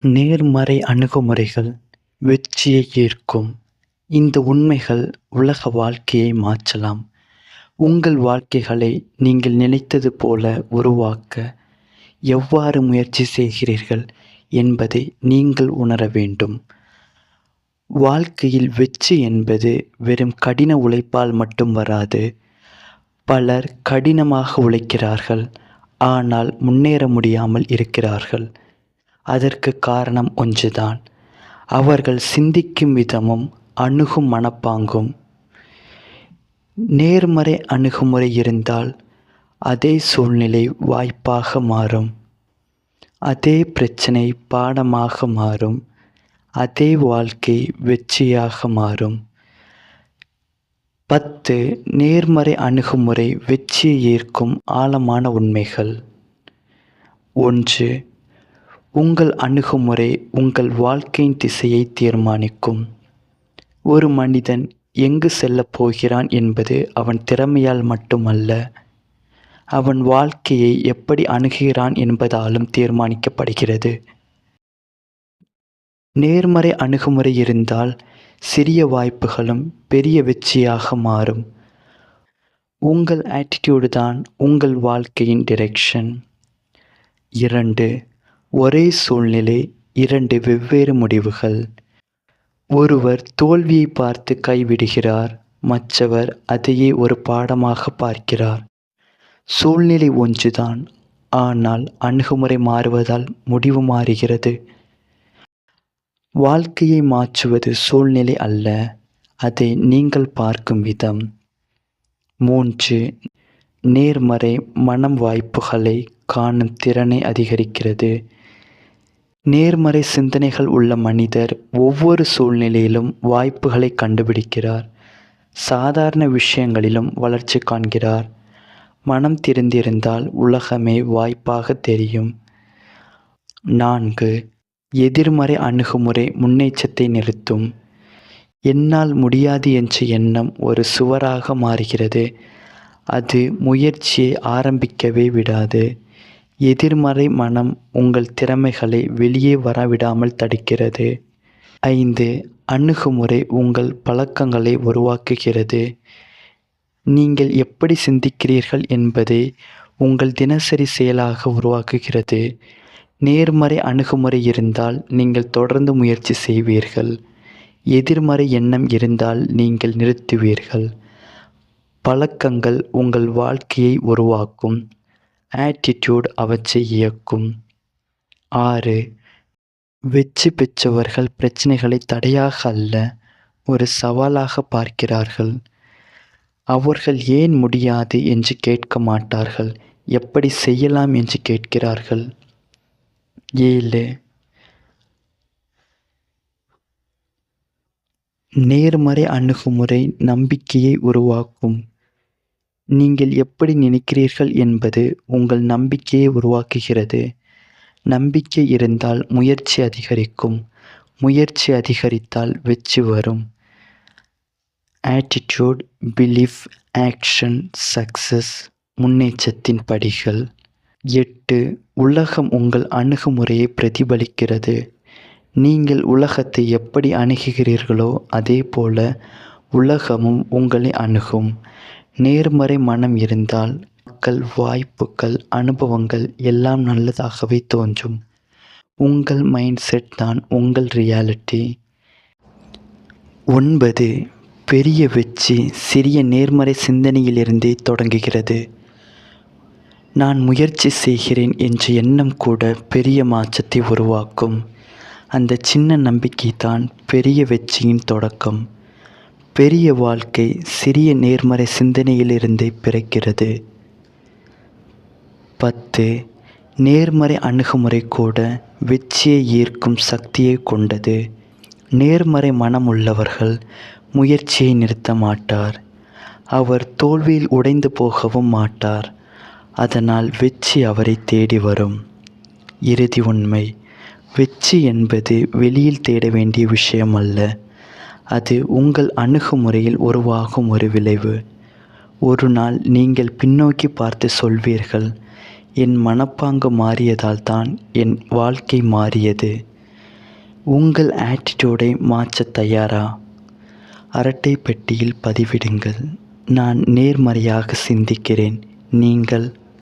நேர்மறை அணுகுமுறைகள் வெற்றியை ஈர்க்கும். இந்த உண்மைகள் உலக வாழ்க்கையை மாற்றலாம். உங்கள் வாழ்க்கைகளை நீங்கள் நினைத்தது போல உருவாக்க எவ்வாறு முயற்சி செய்கிறீர்கள் என்பதை நீங்கள் உணர வேண்டும். வாழ்க்கையில் வெற்றி என்பது வெறும் கடின உழைப்பால் மட்டும் வராது. பலர் கடினமாக உழைக்கிறார்கள், ஆனால் முன்னேற முடியாமல் இருக்கிறார்கள். அதற்கு காரணம் ஒன்றுதான்: அவர்கள் சிந்திக்கும் விதமும் அணுகும் மனப்பாங்கும். நேர்மறை அணுகுமுறை இருந்தால் அதே சூழ்நிலை வாய்ப்பாக மாறும், அதே பிரச்சனை பாடமாக மாறும், அதே வாழ்க்கை வெற்றியாக மாறும். 10 நேர்மறை அணுகுமுறை வெற்றியை ஈர்க்கும் ஆழமான உண்மைகள். 1. உங்கள் அணுகுமுறை உங்கள் வாழ்க்கையின் திசையை தீர்மானிக்கும். ஒரு மனிதன் எங்கு செல்லப் போகிறான் என்பது அவன் திறமையால் மட்டுமல்ல, அவன் வாழ்க்கையை எப்படி அணுகுகிறான் என்பதாலும் தீர்மானிக்கப்படுகிறது. நேர்மறை அணுகுமுறை இருந்தால் சிறிய வாய்ப்புகளும் பெரிய வெற்றியாக மாறும். உங்கள் ஆட்டிடியூடு தான் உங்கள் வாழ்க்கையின் டிரெக்ஷன். 2. ஒரே சூழ்நிலை, 2 வெவ்வேறு முடிவுகள். ஒருவர் தோல்வியை பார்த்து கைவிடுகிறார், மற்றவர் அதையே ஒரு பாடமாக பார்க்கிறார். சூழ்நிலை ஒன்றுதான், ஆனால் அணுகுமுறை மாறுவதால் முடிவு மாறுகிறது. வாழ்க்கையை மாற்றுவது சூழ்நிலை அல்ல, அதை நீங்கள் பார்க்கும் விதம். 3. நேர்மறை மனம் வாய்ப்புகளை காணும் திறனை அதிகரிக்கிறது. நேர்மறை சிந்தனைகள் உள்ள மனிதர் ஒவ்வொரு சூழ்நிலையிலும் வாய்ப்புகளை கண்டுபிடிக்கிறார், சாதாரண விஷயங்களிலும் வளர்ச்சி காண்கிறார். மனம் திறந்திருந்தால் உலகமே வாய்ப்பாக தெரியும். 4. எதிர்மறை அணுகுமுறை முன்னேற்றத்தை நிறுத்தும். என்னால் முடியாது என்ற எண்ணம் ஒரு சுவராக மாறுகிறது, அது முயற்சியை ஆரம்பிக்கவே விடாது. எதிர்மறை மனம் உங்கள் திறமைகளை வெளியே வரவிடாமல் தடுக்கிறது. 5. அணுகுமுறை உங்கள் பழக்கங்களை உருவாக்குகிறது. நீங்கள் எப்படி சிந்திக்கிறீர்கள் என்பதை உங்கள் தினசரி செயலாக உருவாக்குகிறது. நேர்மறை அணுகுமுறை இருந்தால் நீங்கள் தொடர்ந்து முயற்சி செய்வீர்கள். எதிர்மறை எண்ணம் இருந்தால் நீங்கள் நிறுத்துவீர்கள். பழக்கங்கள் உங்கள் வாழ்க்கையை உருவாக்கும், ஆட்டிடியூட் அவற்றை இயக்கும். 6. வெற்றி பெற்றவர்கள் பிரச்சனைகளை தடையாக அல்ல, ஒரு சவாலாக பார்க்கிறார்கள். அவர்கள் ஏன் முடியாது என்று கேட்க மாட்டார்கள், எப்படி செய்யலாம் என்று கேட்கிறார்கள். 7. நேர்மறை அணுகுமுறை நம்பிக்கையை உருவாக்கும். நீங்கள் எப்படி நினைக்கிறீர்கள் என்பது உங்கள் நம்பிக்கையை உருவாக்குகிறது. நம்பிக்கை இருந்தால் முயற்சி அதிகரிக்கும், முயற்சி அதிகரித்தால் வெற்றி வரும். Attitude, belief, action, success. முன்னேற்றத்தின் படிகள். 8. உலகம் உங்கள் அணுகுமுறையை பிரதிபலிக்கிறது. நீங்கள் உலகத்தை எப்படி அணுகுகிறீர்களோ அதே போல உலகமும் உங்களை அணுகும். நேர்மறை மனம் இருந்தால் மக்கள், வாய்ப்புகள், அனுபவங்கள் எல்லாம் நல்லதாகவே தோன்றும். உங்கள் மைண்ட் செட் தான் உங்கள் ரியாலிட்டி. 9. பெரிய வெற்றி சிறிய நேர்மறை சிந்தனையிலிருந்தே தொடங்குகிறது. நான் முயற்சி செய்கிறேன் என்ற எண்ணம் கூட பெரிய மாற்றத்தை உருவாக்கும். அந்த சின்ன நம்பிக்கை தான் பெரிய வெற்றியின் தொடக்கம். பெரிய வாழ்க்கை சிறிய நேர்மறை சிந்தனையிலிருந்தே பிறக்கிறது. 10. நேர்மறை அணுகுமுறை கூட வெற்றியை ஈர்க்கும் சக்தியை கொண்டது. நேர்மறை மனம் உள்ளவர்கள் முயற்சியை நிறுத்த மாட்டார். அவர் தோல்வியில் உடைந்து போகவும் மாட்டார். அதனால் வெற்றி அவரை தேடி வரும். இறுதி உண்மை: வெற்றி என்பது வெளியில் தேட வேண்டிய விஷயம் அல்ல, அது உங்கள் அணுகுமுறையில் உருவாகும் ஒரு விளைவு. ஒரு நாள் நீங்கள் பின்னோக்கி பார்த்து சொல்வீர்கள், என் மனப்பாங்கு மாறியதால் தான் என் வாழ்க்கை மாறியது. உங்கள் ஆட்டிடியூடை மாற்ற தயாரா? அரட்டை பெட்டியில் பதிவிடுங்கள். நான் நேர்மறையாக சிந்திக்கிறேன். நீங்கள்